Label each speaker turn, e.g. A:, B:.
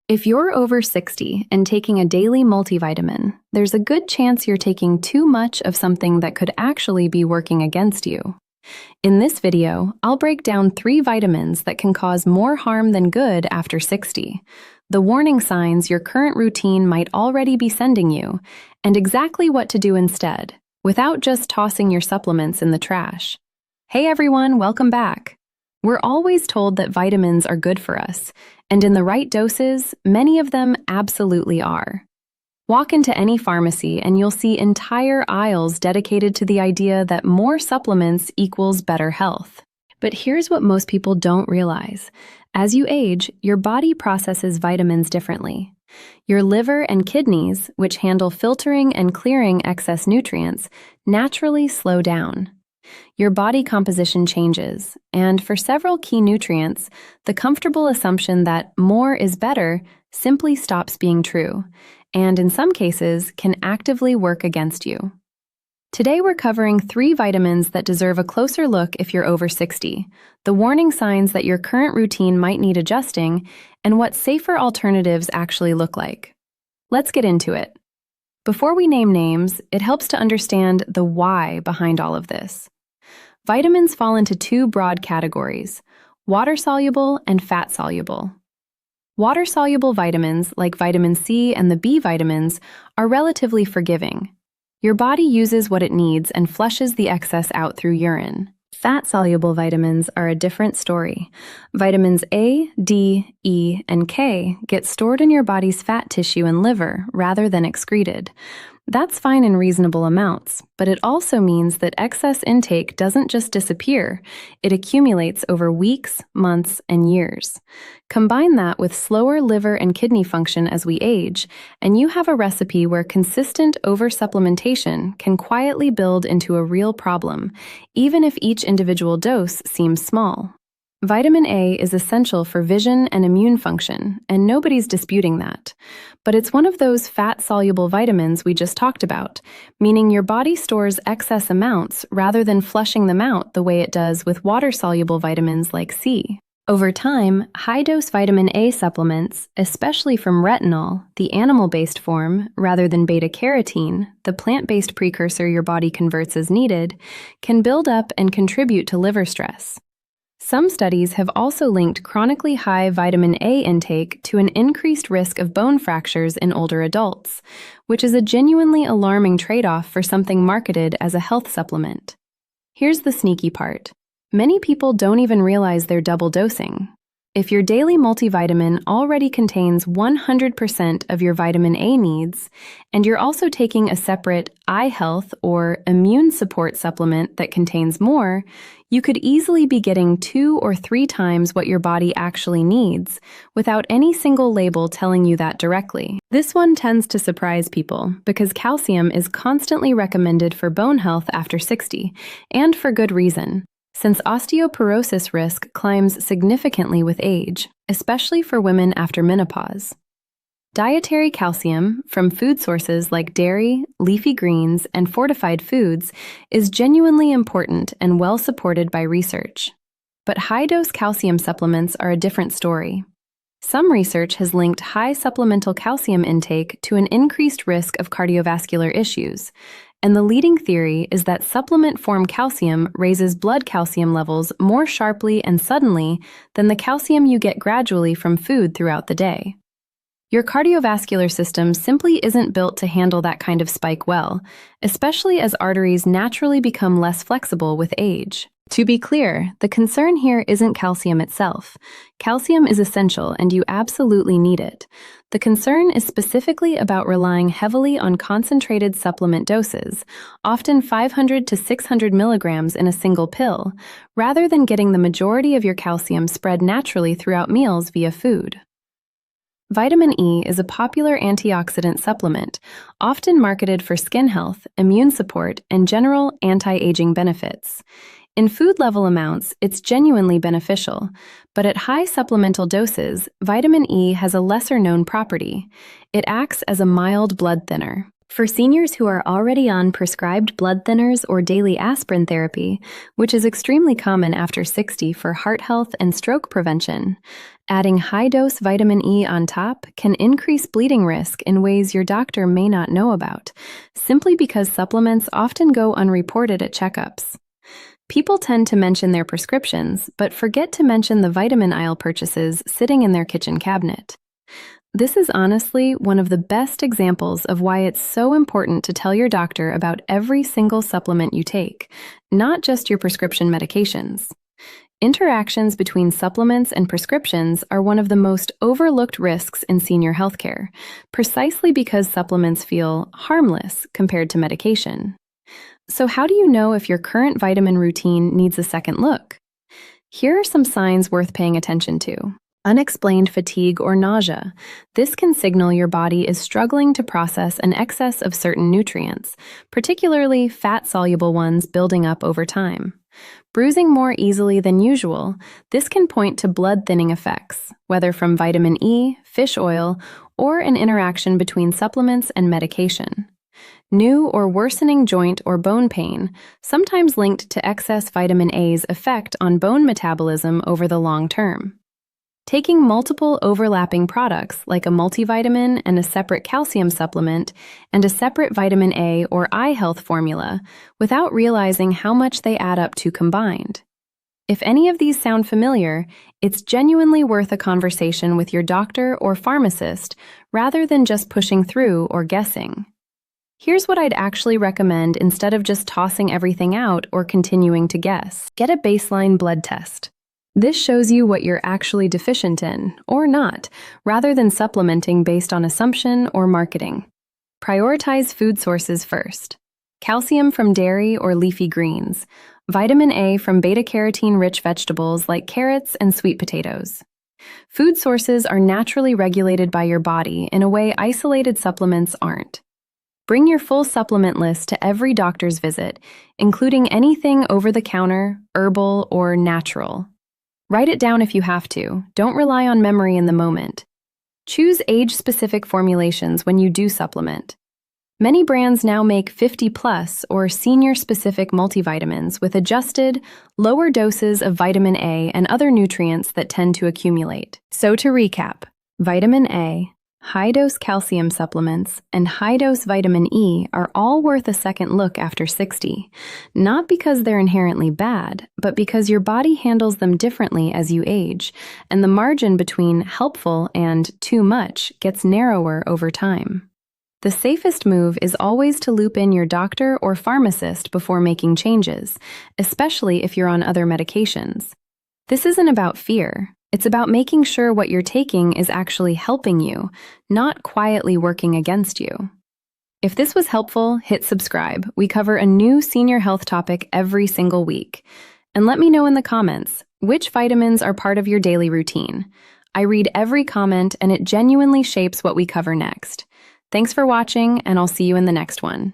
A: If you're over 60 and taking a daily multivitamin, there's a good chance you're taking too much of something that could actually be working against you. In this video, I'll break down 3 vitamins that can cause more harm than good after 60, the warning signs your current routine might already be sending you, and exactly what to do instead, without just tossing your supplements in the trash. Hey everyone, welcome back. We're always told that vitamins are good for us, and in the right doses, many of them absolutely are. Walk into any pharmacy and you'll see entire aisles dedicated to the idea that more supplements equals better health. But here's what most people don't realize. As you age, your body processes vitamins differently. Your liver and kidneys, which handle filtering and clearing excess nutrients, naturally slow down. Your body composition changes, and for several key nutrients, the comfortable assumption that more is better simply stops being true, and in some cases can actively work against you. Today we're covering 3 vitamins that deserve a closer look if you're over 60, the warning signs that your current routine might need adjusting, and what safer alternatives actually look like. Let's get into it. Before we name names, it helps to understand the why behind all of this. Vitamins fall into 2 broad categories: water-soluble and fat-soluble. Water-soluble vitamins, like vitamin C and the B vitamins, are relatively forgiving. Your body uses what it needs and flushes the excess out through urine. Fat-soluble vitamins are a different story. Vitamins A, D, E, and K get stored in your body's fat tissue and liver rather than excreted. That's fine in reasonable amounts, but it also means that excess intake doesn't just disappear, it accumulates over weeks, months, and years. Combine that with slower liver and kidney function as we age, and you have a recipe where consistent oversupplementation can quietly build into a real problem, even if each individual dose seems small. Vitamin A is essential for vision and immune function, and nobody's disputing that. But it's one of those fat-soluble vitamins we just talked about, meaning your body stores excess amounts rather than flushing them out the way it does with water-soluble vitamins like C. Over time, high-dose vitamin A supplements, especially from retinol, the animal-based form, rather than beta-carotene, the plant-based precursor your body converts as needed, can build up and contribute to liver stress. Some studies have also linked chronically high vitamin A intake to an increased risk of bone fractures in older adults, which is a genuinely alarming trade-off for something marketed as a health supplement. Here's the sneaky part. Many people don't even realize they're double dosing. If your daily multivitamin already contains 100% of your vitamin A needs, and you're also taking a separate eye health or immune support supplement that contains more, you could easily be getting 2 or 3 times what your body actually needs, without any single label telling you that directly. This one tends to surprise people, because calcium is constantly recommended for bone health after 60, and for good reason, since osteoporosis risk climbs significantly with age, especially for women after menopause. Dietary calcium, from food sources like dairy, leafy greens, and fortified foods, is genuinely important and well supported by research. But high-dose calcium supplements are a different story. Some research has linked high supplemental calcium intake to an increased risk of cardiovascular issues, and the leading theory is that supplement-form calcium raises blood calcium levels more sharply and suddenly than the calcium you get gradually from food throughout the day. Your cardiovascular system simply isn't built to handle that kind of spike well, especially as arteries naturally become less flexible with age. To be clear, the concern here isn't calcium itself. Calcium is essential and you absolutely need it. The concern is specifically about relying heavily on concentrated supplement doses, often 500 to 600 milligrams in a single pill, rather than getting the majority of your calcium spread naturally throughout meals via food. Vitamin E is a popular antioxidant supplement, often marketed for skin health, immune support, and general anti-aging benefits. In food-level amounts, it's genuinely beneficial, but at high supplemental doses, vitamin E has a lesser-known property. It acts as a mild blood thinner. For seniors who are already on prescribed blood thinners or daily aspirin therapy, which is extremely common after 60 for heart health and stroke prevention, Adding high-dose vitamin E on top can increase bleeding risk in ways your doctor may not know about, simply because supplements often go unreported at checkups. People tend to mention their prescriptions, but forget to mention the vitamin aisle purchases sitting in their kitchen cabinet. This is honestly one of the best examples of why it's so important to tell your doctor about every single supplement you take, not just your prescription medications. Interactions between supplements and prescriptions are one of the most overlooked risks in senior healthcare, precisely because supplements feel harmless compared to medication. So how do you know if your current vitamin routine needs a second look? Here are some signs worth paying attention to. Unexplained fatigue or nausea. This can signal your body is struggling to process an excess of certain nutrients, particularly fat-soluble ones building up over time. Bruising more easily than usual, this can point to blood-thinning effects, whether from vitamin E, fish oil, or an interaction between supplements and medication. New or worsening joint or bone pain, sometimes linked to excess vitamin A's effect on bone metabolism over the long term. Taking multiple overlapping products like a multivitamin and a separate calcium supplement and a separate vitamin A or eye health formula without realizing how much they add up to combined. If any of these sound familiar, it's genuinely worth a conversation with your doctor or pharmacist rather than just pushing through or guessing. Here's what I'd actually recommend instead of just tossing everything out or continuing to guess. Get a baseline blood test. This shows you what you're actually deficient in, or not, rather than supplementing based on assumption or marketing. Prioritize food sources first. Calcium from dairy or leafy greens. Vitamin A from beta-carotene-rich vegetables like carrots and sweet potatoes. Food sources are naturally regulated by your body in a way isolated supplements aren't. Bring your full supplement list to every doctor's visit, including anything over-the-counter, herbal, or natural. Write it down if you have to. Don't rely on memory in the moment. Choose age-specific formulations when you do supplement. Many brands now make 50+ or senior-specific multivitamins with adjusted, lower doses of vitamin A and other nutrients that tend to accumulate. So to recap, vitamin A, high-dose calcium supplements, and high-dose vitamin E are all worth a second look after 60, not because they're inherently bad, but because your body handles them differently as you age, and the margin between helpful and too much gets narrower over time. The safest move is always to loop in your doctor or pharmacist before making changes, especially if you're on other medications. This isn't about fear. It's about making sure what you're taking is actually helping you, not quietly working against you. If this was helpful, hit subscribe. We cover a new senior health topic every single week. And let me know in the comments, which vitamins are part of your daily routine? I read every comment and it genuinely shapes what we cover next. Thanks for watching, and I'll see you in the next one.